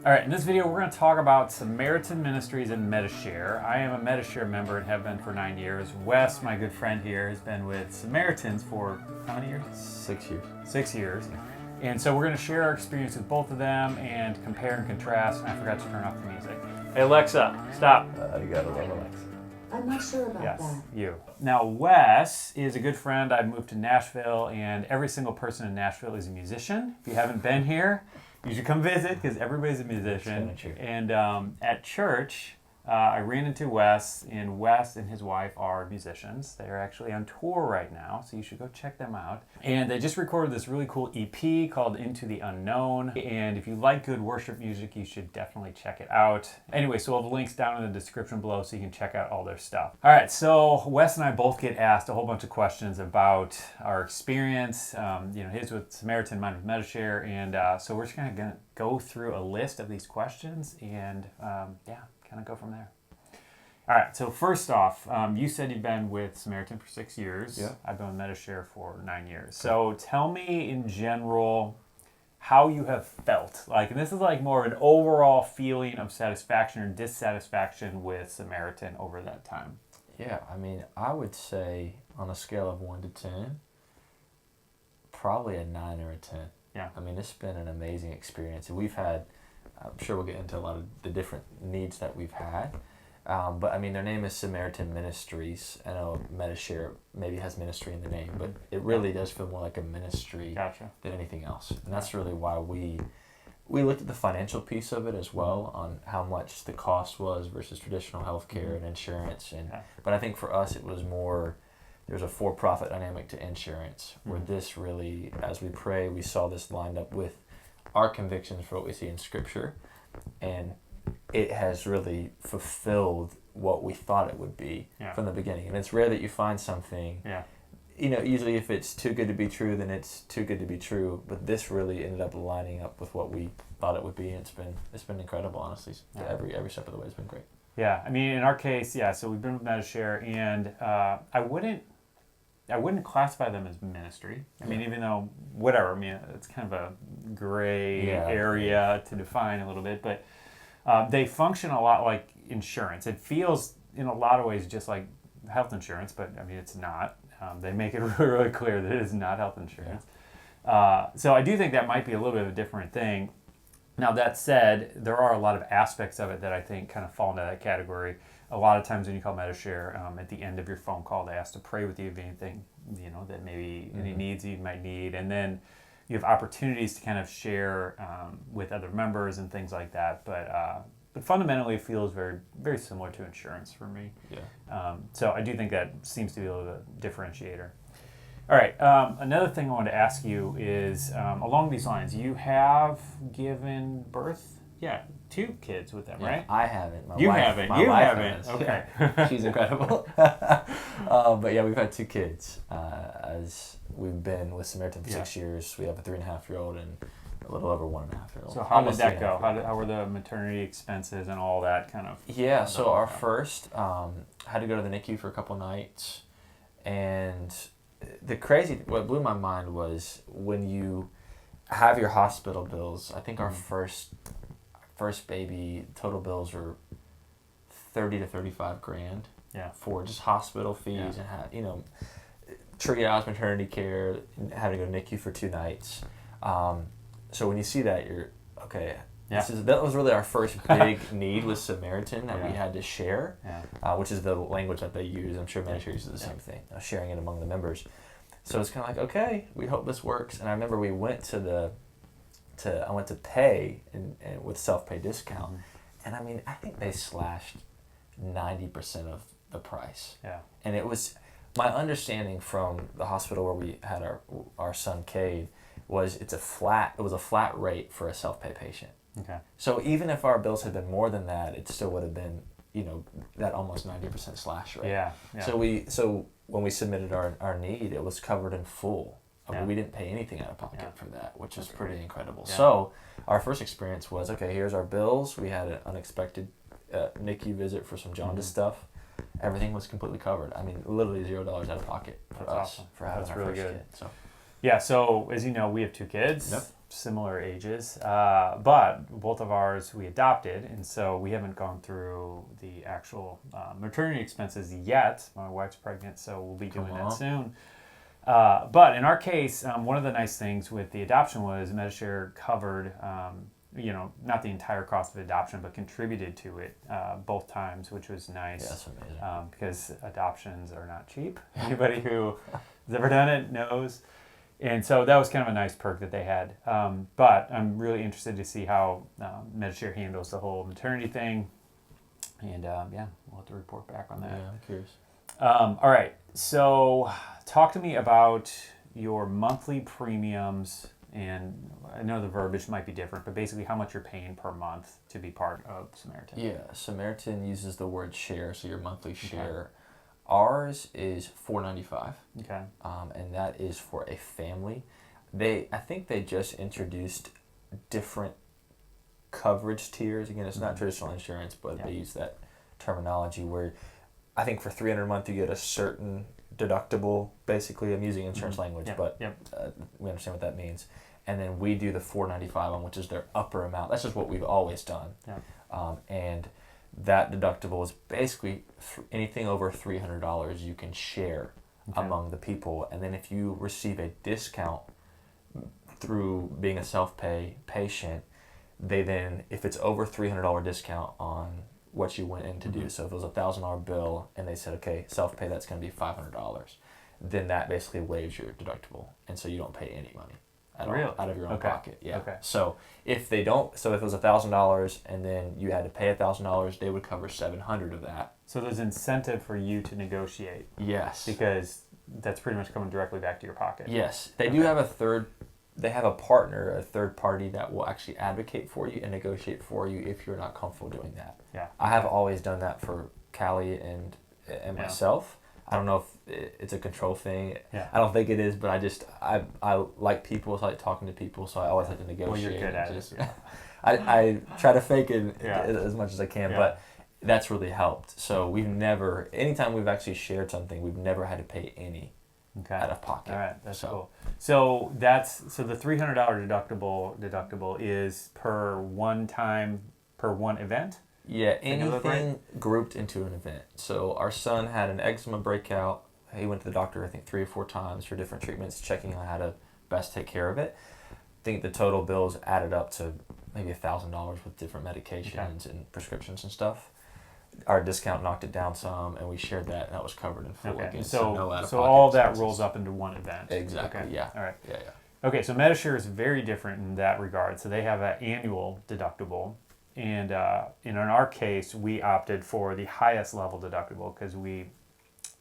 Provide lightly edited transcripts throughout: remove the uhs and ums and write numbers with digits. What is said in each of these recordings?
All right, in this video, we're going to talk about Samaritan Ministries and Medishare. I am a Medishare member and have been for 9 years. Wes, my good friend here, has been with Samaritans for how many years? 6 years. 6 years. And so we're going to share our experience with both of them and compare and contrast. I forgot to turn off the music. Hey, Alexa, stop. You gotta love Alexa. I'm not sure about that. Yes, you. Now, Wes is a good friend. I moved to Nashville, and every single person in Nashville is a musician. If you haven't been here, you should come visit because everybody's a musician. And at church, I ran into Wes, and Wes and his wife are musicians. They are actually on tour right now, so you should go check them out. And they just recorded this really cool EP called Into the Unknown. And if you like good worship music, you should definitely check it out. Anyway, so we'll have links down in the description below so you can check out all their stuff. All right, so Wes and I both get asked a whole bunch of questions about our experience. His with Samaritan, mine with Medishare. And so we're just kind of go through a list of these questions and kind of go from there. All right, so first off, you said you've been with Samaritan for 6 years. Yeah. I've been with Medishare for 9 years. So tell me in general how you have felt. And this is more of an overall feeling of satisfaction or dissatisfaction with Samaritan over that time. Yeah, I would say on a scale of 1 to 10, probably a 9 or a 10. Yeah. It's been an amazing experience. And we've had, I'm sure we'll get into a lot of the different needs that we've had. But their name is Samaritan Ministries. I know Medishare maybe has ministry in the name, but it really does feel more like a ministry than anything else. And that's really why we looked at the financial piece of it as well, on how much the cost was versus traditional healthcare and insurance. But I think for us it was more, there's a for-profit dynamic to insurance, where this really, as we pray, we saw this lined up with our convictions for what we see in Scripture, and it has really fulfilled what we thought it would be from the beginning. And it's rare that you find something, usually if it's too good to be true, then it's too good to be true, but this really ended up lining up with what we thought it would be, and it's been incredible, honestly. Every step of the way has been great. Yeah, in our case, so we've been with Medishare, and I wouldn't classify them as ministry. Even though, whatever, it's kind of a gray area to define a little bit, but they function a lot like insurance. It feels in a lot of ways just like health insurance, but it's not. They make it really, really clear that it is not health insurance. So I do think that might be a little bit of a different thing. Now, that said, there are a lot of aspects of it that I think kind of fall into that category. A lot of times when you call Medishare, at the end of your phone call, they ask to pray with you if anything, that maybe any needs you might need. And then you have opportunities to kind of share with other members and things like that. But fundamentally, it feels very, very similar to insurance for me. Yeah. So I do think that seems to be a little bit differentiator. All right. Another thing I wanted to ask you is, along these lines, you have given birth, 2 kids with them, right? I haven't. My you wife haven't. has. Okay. She's incredible. But we've had 2 kids. As we've been with Samaritan for 6 years, we have a 3.5-year-old and a little over 1.5-year-old. So how did that go? How were the maternity expenses and all that kind of? Yeah, so our first had to go to the NICU for a couple nights, and what blew my mind was when you have your hospital bills. I think our first baby total bills were $30,000 to $35,000. Yeah. For just hospital fees and triage, maternity care, and having to go to NICU for 2 nights. So when you see that, you're okay. Yeah. That was really our first big need with Samaritan that we had to share, which is the language that they use. I'm sure Medishare uses the same thing, sharing it among the members. So it's kind of okay, we hope this works. And I remember we went I went to pay and with self-pay discount, and I think they slashed 90% of the price. Yeah. And it was my understanding from the hospital where we had our son Cade was it was a flat rate for a self-pay patient. Okay. So even if our bills had been more than that, it still would have been, that almost 90% slash rate. Yeah. So when we submitted our need, it was covered in full. We didn't pay anything out of pocket for that, which is pretty incredible. Yeah. So our first experience was, okay, here's our bills. We had an unexpected NICU visit for some jaundice stuff. Everything was completely covered. Literally $0 out of pocket for us for having our first kid. So Yeah, so as you know, we have 2 kids, Yep. similar ages, but both of ours we adopted, and so we haven't gone through the actual maternity expenses yet. My wife's pregnant, so we'll be doing that soon. But in our case, one of the nice things with the adoption was Medishare covered, not the entire cost of adoption, but contributed to it both times, which was nice. Yeah, that's amazing. Because adoptions are not cheap. Anybody who has ever done it knows. And so that was kind of a nice perk that they had. But I'm really interested to see how Medishare handles the whole maternity thing. And we'll have to report back on that. Yeah, I'm curious. All right. So talk to me about your monthly premiums. And I know the verbiage might be different, but basically how much you're paying per month to be part of Samaritan. Yeah, Samaritan uses the word share, so your monthly share. Ours is $4.95. Okay. And that is for a family. I think they just introduced different coverage tiers. Again, it's not traditional insurance, but they use that terminology where I think for $300 a month you get a certain deductible. Basically, I'm using insurance language, but we understand what that means. And then we do the $4.95 on, which is their upper amount. That's just what we've always done. Yeah. And that deductible is basically anything over $300 you can share among the people. And then if you receive a discount through being a self-pay patient, they then, if it's over $300 discount on what you went in to do, so if it was a $1,000 bill and they said, okay, self-pay, that's going to be $500, then that basically waives your deductible. And so you don't pay any money at all out of your own pocket. Yeah. Okay. So if they don't, so if it was $1,000 and then you had to pay $1,000, they would cover $700 of that. So there's incentive for you to negotiate. Yes. Because that's pretty much coming directly back to your pocket. Yes. They do have they have a partner, a third party that will actually advocate for you and negotiate for you if you're not comfortable doing that. Yeah. I have always done that for Callie and myself. I don't know if it's a control thing. Yeah. I don't think it is, but I like people, so I like talking to people, so I always like to negotiate. Well, you're good at it. Yeah. I try to fake it as much as I can, but that's really helped. So anytime we've actually shared something, we've never had to pay any out of pocket. All right, that's cool. So the $300 deductible is per one event? Yeah, anything grouped into an event. So our son had an eczema breakout. He went to the doctor, I think, 3 or 4 times for different treatments, checking on how to best take care of it. I think the total bills added up to maybe $1,000 with different medications and prescriptions and stuff. Our discount knocked it down some, and we shared that, and that was covered in full. Okay, Again, so no out-of-pocket all that expenses. rolls up into one event. Exactly, okay. Yeah. All right. Yeah. Okay, so Medishare is very different in that regard. So they have an annual deductible, and in our case, we opted for the highest level deductible because we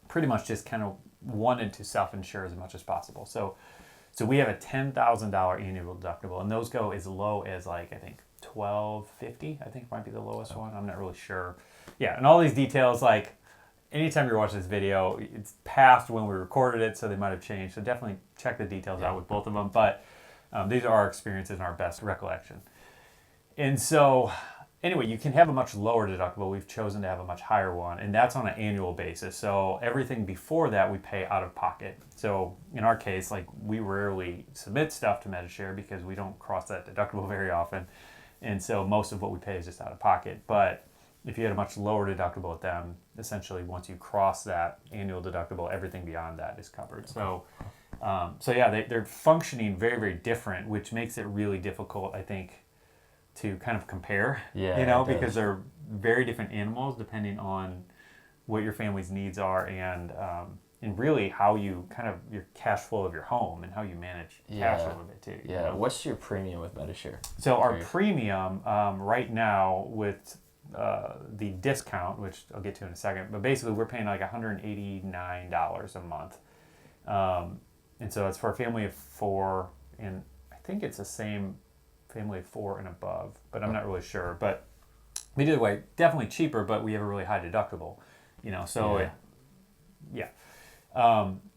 pretty much just kind of wanted to self-insure as much as possible. So we have a $10,000 annual deductible, and those go as low as I think $1,250. I think might be the lowest one. I'm not really sure. Yeah, and all these details, anytime you're watching this video, it's past when we recorded it, so they might have changed. So definitely check the details out with both of them. But these are our experiences and our best recollection. And so, anyway, you can have a much lower deductible. We've chosen to have a much higher one, and that's on an annual basis. So everything before that we pay out of pocket. So in our case, we rarely submit stuff to Medishare because we don't cross that deductible very often. And so most of what we pay is just out of pocket. But if you had a much lower deductible with them, essentially once you cross that annual deductible, everything beyond that is covered. So they're functioning very, very different, which makes it really difficult, I think, to kind of compare. Yeah, because they're very different animals depending on what your family's needs are and really how you your cash flow of your home and how you manage cash a little bit too. Yeah. What's your premium with Medishare? So our premium right now with the discount, which I'll get to in a second, but basically we're paying $189 a month. And so it's for a family of 4, and I think it's the same family of 4 and above, but I'm not really sure. But either way, definitely cheaper, but we have a really high deductible,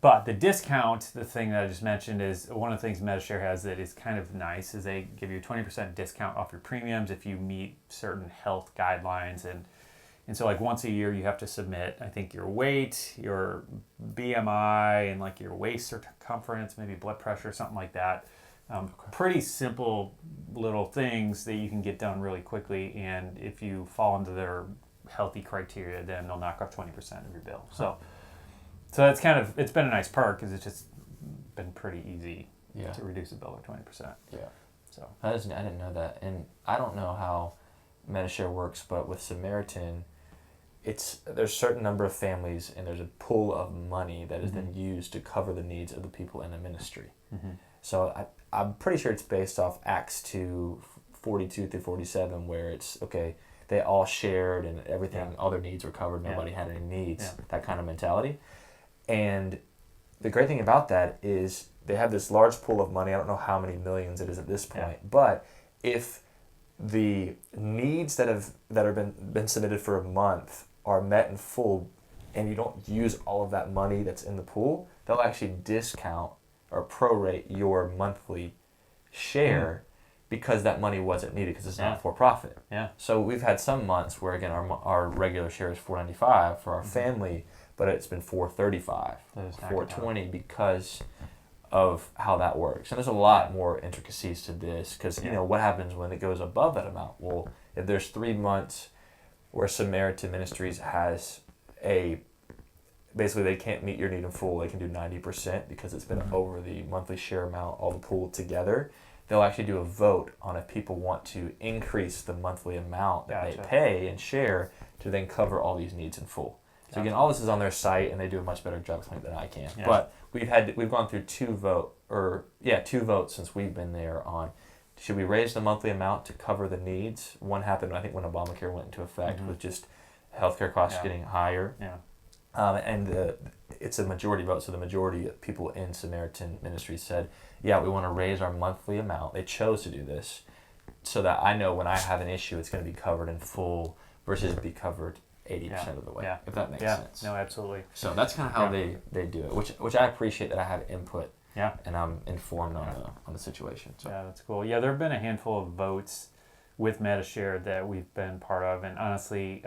but the discount, the thing that I just mentioned, is one of the things Medishare has that is kind of nice is they give you a 20% discount off your premiums if you meet certain health guidelines and And so like once a year you have to submit, I think, your weight, your BMI, and like your waist circumference, maybe blood pressure, something like that. Pretty simple little things that you can get done really quickly, and if you fall into their healthy criteria, then they'll knock off 20% of your bill. So that's it's been a nice perk because it's just been pretty easy to reduce the bill by 20%. Yeah. So I didn't know that, and I don't know how Medishare works, but with Samaritan, there's a certain number of families, and there's a pool of money that is then used to cover the needs of the people in the ministry. So I'm pretty sure it's based off Acts 2, 42 through 47, where it's, okay, they all shared and everything, all their needs were covered, nobody had any needs, that kind of mentality. And the great thing about that is they have this large pool of money. I don't know how many millions it is at this point, but if the needs that have been submitted for a month are met in full, and you don't use all of that money that's in the pool, they'll actually discount or prorate your monthly share because that money wasn't needed because it's not for profit. Yeah. So we've had some months where, again, our regular share is $4.95 for our family, but it's been $4.35, $4.20 because of how that works. And there's a lot more intricacies to this because, you know, what happens when it goes above that amount? Well, if there's 3 months where Samaritan Ministries has basically they can't meet your need in full, they can do 90% because it's been over the monthly share amount, all the pool together. They'll actually do a vote on if people want to increase the monthly amount that they pay and share to then cover all these needs in full. So again, all this is on their site, and they do a much better job than I can. Yeah. But we've gone through two votes since we've been there on, should we raise the monthly amount to cover the needs? One happened, I think, when Obamacare went into effect, with just healthcare costs getting higher. Yeah. And it's a majority vote, so the majority of people in Samaritan Ministries said, we want to raise our monthly amount. They chose to do this so that I know when I have an issue, it's going to be covered in full versus be covered 80% of the way, if that makes sense. No, absolutely. So that's kind of how they do it, which I appreciate that I have input and I'm informed on the situation. So. Yeah, that's cool. Yeah, there have been a handful of votes with Medishare that we've been part of, and honestly,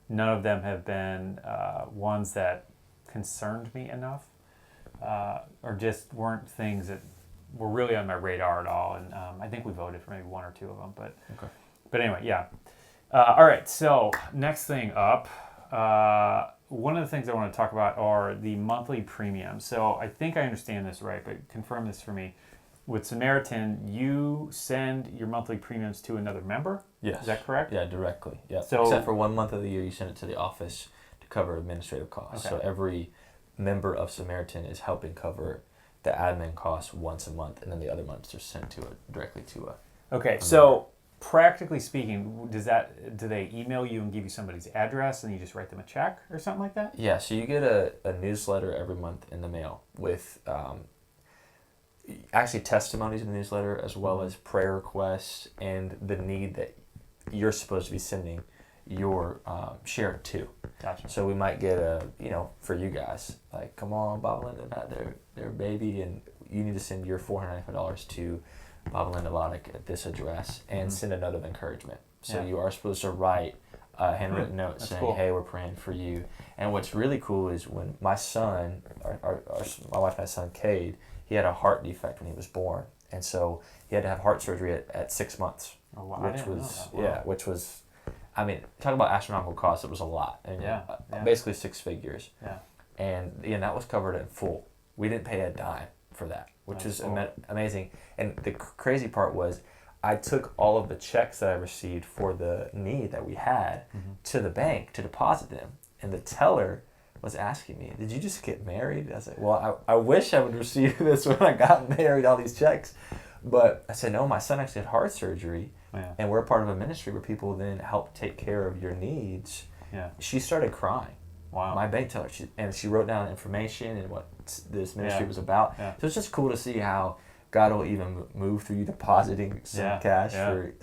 none of them have been ones that concerned me enough, or just weren't things that were really on my radar at all. And I think we voted for maybe one or two of them. But anyway, yeah. All right, so next thing up, one of the things I want to talk about are the monthly premiums. So I think I understand this right, but confirm this for me. With Samaritan, you send your monthly premiums to another member? Yes. Is that correct? Yeah, directly. Yeah. So, except for 1 month of the year, you send it to the office to cover administrative costs. Okay. So every member of Samaritan is helping cover the admin costs once a month, and then the other months are sent directly to a. Okay, so practically speaking, do they email you and give you somebody's address, and you just write them a check or something like that? Yeah. So you get a newsletter every month in the mail with. Actually testimonies in the newsletter, as well as prayer requests and the need that you're supposed to be sending your share to. Gotcha. So we might get for you guys, like, come on, Bob and Linda had their baby, and you need to send your $495 to Bob and Linda Lotich at this address, and send a note of encouragement. So you are supposed to write a handwritten note saying, hey, we're praying for you. And what's really cool is when my son, my wife and my son, Cade, he had a heart defect when he was born, and so he had to have heart surgery at 6 months. Oh, wow. Which was, I mean, talk about astronomical costs. It was a lot, and basically 6 figures. Yeah, and that was covered in full. We didn't pay a dime for that, which is amazing. And the crazy part was, I took all of the checks that I received for the need that we had to the bank to deposit them, and the teller was asking me, did you just get married? I said, well, I wish I would receive this when I got married, all these checks. But I said, no, my son actually had heart surgery, and we're part of a ministry where people then help take care of your needs. Yeah. She started crying. Wow. My bank teller, she wrote down information and what this ministry was about. Yeah. So it's just cool to see how God will even move through you depositing some cash for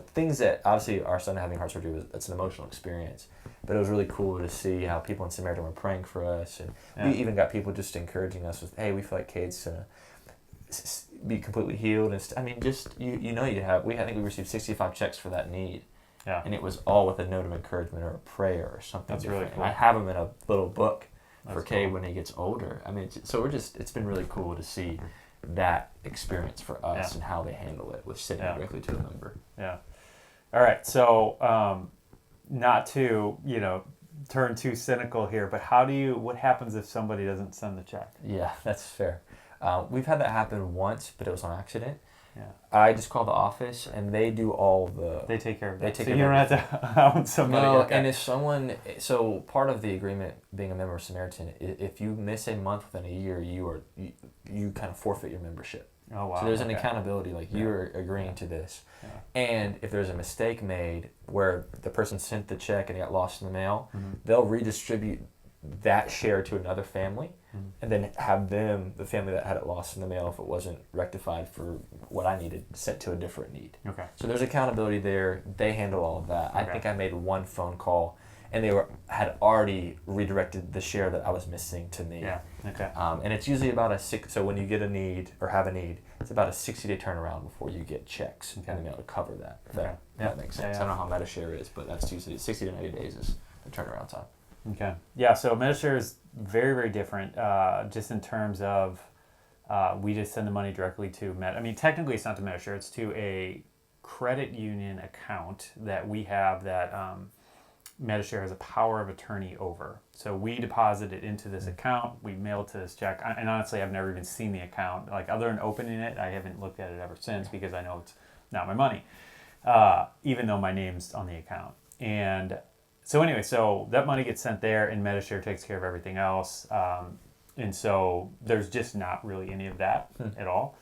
things that obviously our son having heart surgery that's an emotional experience. But it was really cool to see how people in Samaritan were praying for us, and we even got people just encouraging us with, "Hey, we feel like Cade's gonna be completely healed." And I mean, just you have. I think we received 65 checks for that need, Yeah. And it was all with a note of encouragement or a prayer or something. That's different. really cool. And I have them in a little book for That's Kay cool. when he gets older. I mean, it's been really cool to see that experience for us and how they handle it with sitting directly to a member. Yeah. All right. So, not to, turn too cynical here, but what happens if somebody doesn't send the check? Yeah, that's fair. We've had that happen once, but it was on accident. Yeah. I just call the office, and they do all the... They take care of They it. take So care you of don't have to own somebody. No, Okay. and if someone... So part of the agreement being a member of Samaritan, if you miss a month within a year, you kind of forfeit your membership. Oh, wow. So there's an accountability, like you're agreeing to this. Yeah. And if there's a mistake made where the person sent the check and it got lost in the mail, they'll redistribute that share to another family and then have the family that had it lost in the mail, if it wasn't rectified for what I needed, sent to a different need. Okay. So there's accountability there. They handle all of that. Okay. I think I made one phone call and they had already redirected the share that I was missing to me. Yeah. Okay. And it's usually about so when you get a need or have a need, it's about a 60-day turnaround before you get checks in the mail to cover that. If that makes sense. I don't know how Medishare is, but that's usually 60 to 90 days is the turnaround time. Okay. Yeah, so Medishare is very, very different just in terms of we just send the money directly to technically it's not to Medishare, it's to a credit union account that we have that Medishare has a power of attorney over. So we deposit it into this account, we mail it to this check, and honestly I've never even seen the account. Like other than opening it, I haven't looked at it ever since because I know it's not my money, even though my name's on the account. And so anyway, so that money gets sent there and Medishare takes care of everything else. And so there's just not really any of that at all.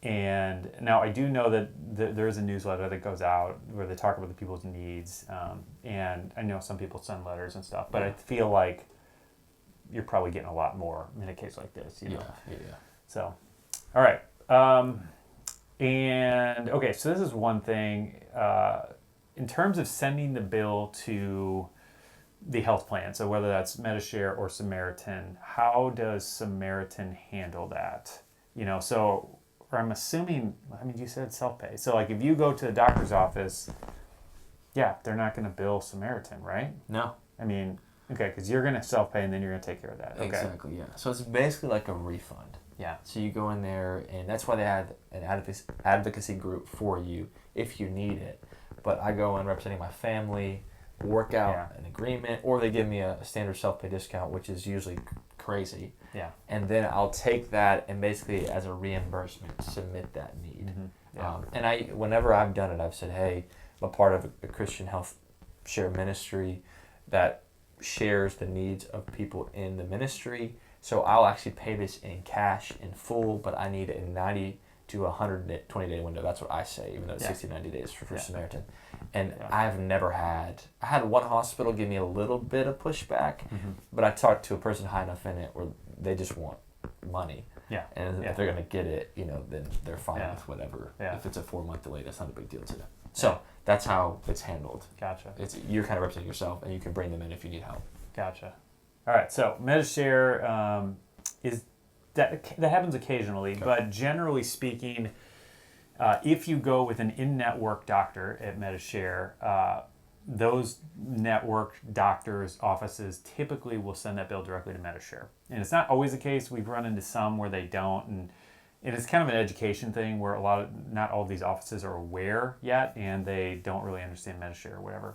And now I do know that there's a newsletter that goes out where they talk about the people's needs. And I know some people send letters and stuff, but I feel like you're probably getting a lot more in a case like this, you know? Yeah. So, all right. And okay, so this is one thing, in terms of sending the bill to the health plan, so whether that's Medishare or Samaritan, how does Samaritan handle that? So I'm assuming, you said self-pay. So like if you go to the doctor's office, they're not going to bill Samaritan, right? No. Okay, because you're going to self-pay and then you're going to take care of that. Okay. Exactly, yeah. So it's basically like a refund. Yeah. So you go in there, and that's why they have an advocacy group for you if you need it. But I go in representing my family, work out an agreement, or they give me a standard self-pay discount, which is usually crazy. Yeah. And then I'll take that and basically as a reimbursement submit that need. Mm-hmm. Yeah. And whenever I've done it, I've said, hey, I'm a part of a Christian Health Share ministry that shares the needs of people in the ministry. So I'll actually pay this in cash in full, but I need a 90 to 120 day window. That's what I say, even though it's 60, 90 days for Samaritan. And I had one hospital give me a little bit of pushback, but I talked to a person high enough in it where they just want money. Yeah. And if they're going to get it, then they're fine with whatever. Yeah. If it's a 4-month delay, that's not a big deal to them. So that's how it's handled. Gotcha. You're kind of representing yourself, and you can bring them in if you need help. Gotcha. All right. So Medishare is that happens occasionally, but generally speaking, if you go with an in-network doctor at Medishare, those network doctors' offices typically will send that bill directly to Medishare. And it's not always the case. We've run into some where they don't, and it's kind of an education thing where not all of these offices are aware yet, and they don't really understand Medishare or whatever.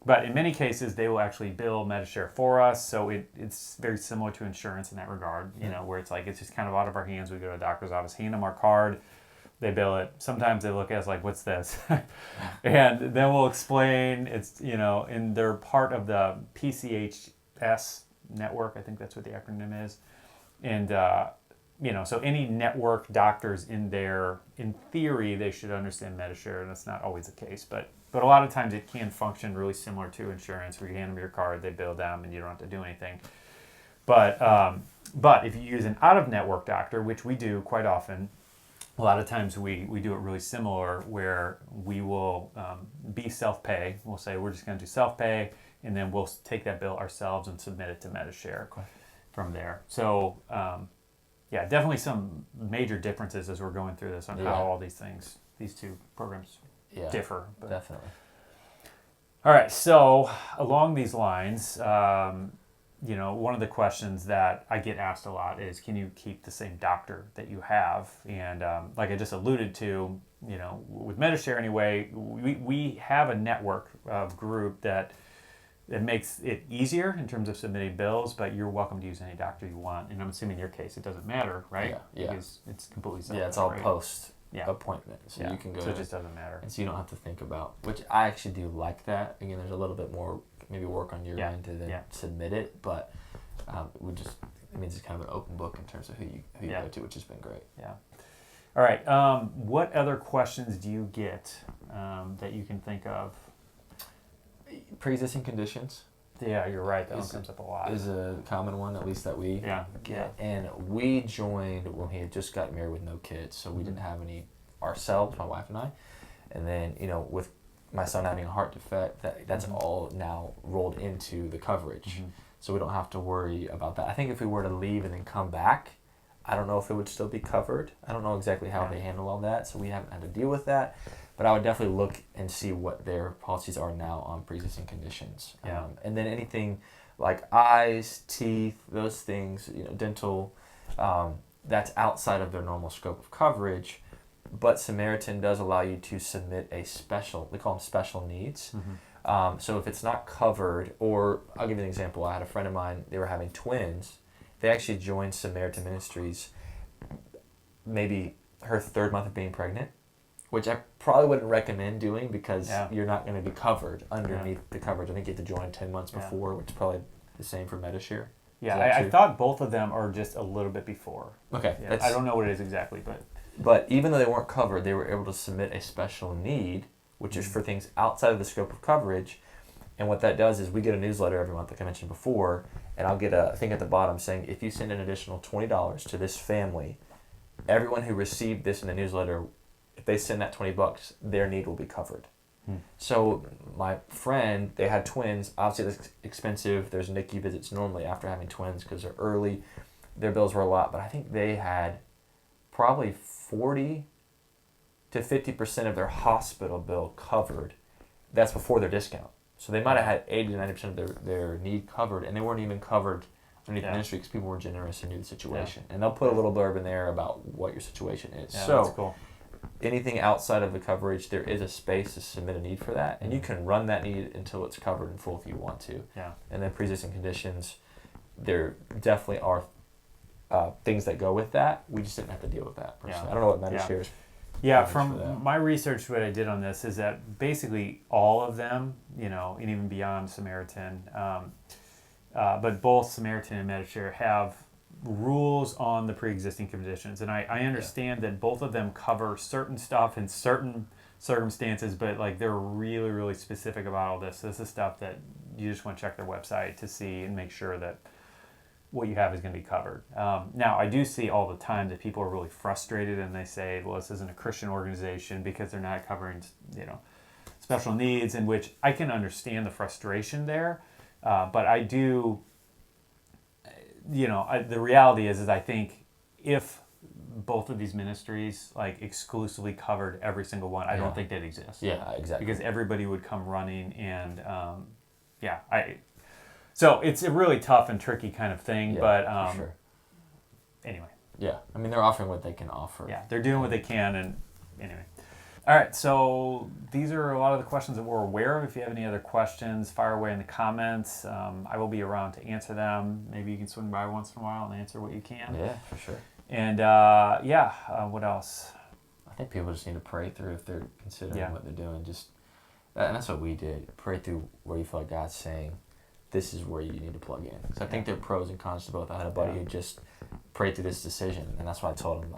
But in many cases, they will actually bill Medishare for us, so it's very similar to insurance in that regard, where it's like it's just kind of out of our hands. We go to a doctor's office, hand them our card, they bill it. Sometimes they look at us like, what's this? And then we'll explain and they're part of the PCHS network. I think that's what the acronym is. And, so any network doctors in there, in theory, they should understand Medishare, and that's not always the case. But a lot of times it can function really similar to insurance, where you hand them your card, they bill them, and you don't have to do anything. But if you use an out-of-network doctor, which we do quite often, a lot of times we do it really similar, where we will be self-pay. We'll say we're just going to do self-pay, and then we'll take that bill ourselves and submit it to Medishare from there. So, definitely some major differences as we're going through this on how all these two programs differ. But. Definitely. All right, so along these lines, one of the questions that I get asked a lot is, can you keep the same doctor that you have? And like I just alluded to, with Medishare anyway, we have a network of group that makes it easier in terms of submitting bills, but you're welcome to use any doctor you want. And I'm assuming in your case, it doesn't matter, right? Yeah. Because it's completely separate. Yeah, it's all right? post appointment. So you can go. So it just doesn't matter. And so you don't have to think about, which I actually do like that. Again, there's a little bit more maybe work on your end to then submit it, but it means it's kind of an open book in terms of who you go to, which has been great. Yeah. All right. What other questions do you get that you can think of? Pre-existing conditions. Yeah, you're right. That one comes up a lot. Is a common one, at least that we get. And we joined when he had just got married with no kids, so we didn't have any ourselves, my wife and I. And then, with my son having a heart defect, that's all now rolled into the coverage. So we don't have to worry about that. I think if we were to leave and then come back, I don't know if it would still be covered. I don't know exactly how they handle all that, so we haven't had to deal with that. But I would definitely look and see what their policies are now on pre-existing conditions. And then anything like eyes, teeth, those things, dental, that's outside of their normal scope of coverage. But Samaritan does allow you to submit a special, we call them special needs. So if it's not covered, or I'll give you an example. I had a friend of mine, they were having twins. They actually joined Samaritan Ministries maybe her third month of being pregnant, which I probably wouldn't recommend doing because you're not going to be covered underneath the coverage. I think you have to join 10 months before, which is probably the same for Medishare. Yeah, I thought both of them are just a little bit before. Okay. Yeah, I don't know what it is exactly, But even though they weren't covered, they were able to submit a special need, which is for things outside of the scope of coverage. And what that does is we get a newsletter every month, like I mentioned before, and I'll get a thing at the bottom saying, if you send an additional $20 to this family, everyone who received this in the newsletter, if they send that $20, their need will be covered. So my friend, they had twins. Obviously, it's expensive. There's NICU visits normally after having twins because they're early. Their bills were a lot, but I think they had probably 40 to 50% of their hospital bill covered. That's before their discount. So they might have had 80 to 90% of their need covered, and they weren't even covered underneath the ministry because people were generous and knew the situation. And they'll put a little blurb in there about what your situation is. Yeah, so that's cool. Anything outside of the coverage, there is a space to submit a need for that, and you can run that need until it's covered in full if you want to. Yeah. And then pre-existing conditions, there definitely are things that go with that. We just didn't have to deal with that personally. Yeah. I don't know what Medishare's. Yeah, from my research, what I did on this is that basically all of them, and even beyond Samaritan, but both Samaritan and Medishare have rules on the pre-existing conditions. And I understand that both of them cover certain stuff in certain circumstances, but they're really, really specific about all this. This is stuff that you just want to check their website to see and make sure that what you have is going to be covered. Now, I do see all the time that people are really frustrated and they say, well, this isn't a Christian organization because they're not covering, special needs, in which I can understand the frustration there. But I do, the reality is I think if both of these ministries exclusively covered every single one, I don't think they'd exist. Yeah, exactly. Because everybody would come running and, so it's a really tough and tricky kind of thing, but for sure. Anyway. Yeah, I mean, they're offering what they can offer. Yeah, they're doing what they can, and anyway. All right, so these are a lot of the questions that we're aware of. If you have any other questions, fire away in the comments. I will be around to answer them. Maybe you can swing by once in a while and answer what you can. Yeah, for sure. And what else? I think people just need to pray through if they're considering what they're doing. And that's what we did. Pray through where you feel like God's saying, this is where you need to plug in. Because I think there are pros and cons to both. I had a buddy who just prayed through this decision, and that's why I told him,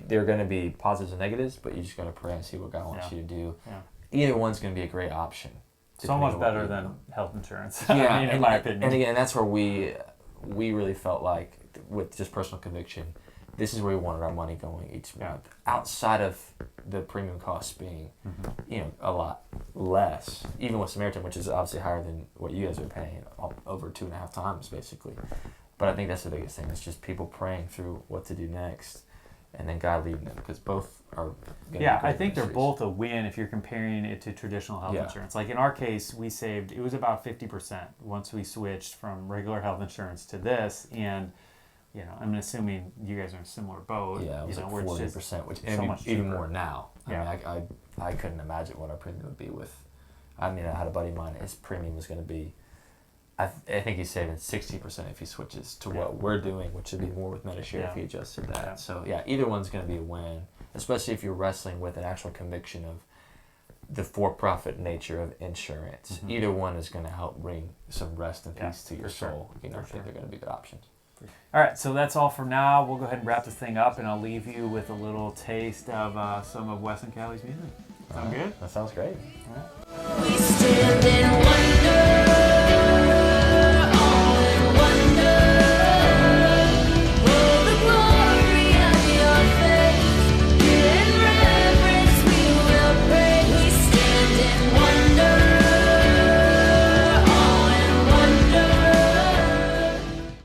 there are going to be positives and negatives, but you just got to pray and see what God wants you to do. Yeah. Either one's going to be a great option. So much better than health insurance, yeah, in my opinion. And again, that's where we really felt like, with just personal conviction, this is where we wanted our money going each month. Outside of the premium costs being, a lot less, even with Samaritan, which is obviously higher than what you guys are paying, over 2.5 times basically. But I think that's the biggest thing. It's just people praying through what to do next. and then God leading them, because both are gonna Yeah, be great I think they're ministries. both a win if you're comparing it to traditional health Yeah. insurance. Like in our case, we saved, it was about 50% once we switched from regular health insurance to this. And, you know, I'm assuming you guys are in a similar boat. Yeah, it was you know, like where it's 40%, which so much even cheaper. more now. Yeah. I mean, I couldn't imagine what our premium would be with. I mean, I had a buddy of mine. His premium was going to be, I think he's saving 60% if he switches to what we're doing, which would be more with Medishare if he adjusted that. Yeah. So yeah, either one's going to be a win, especially if you're wrestling with an actual conviction of the for-profit nature of insurance. Mm-hmm. Either one is going to help bring some rest and Yeah, peace to your for sure. soul. You know, For I think sure. they're going to be good options. All right, so that's all for now. We'll go ahead and wrap this thing up, and I'll leave you with a little taste of some of Wes and Callie's music. Sound good? That sounds great. All right. We stand in one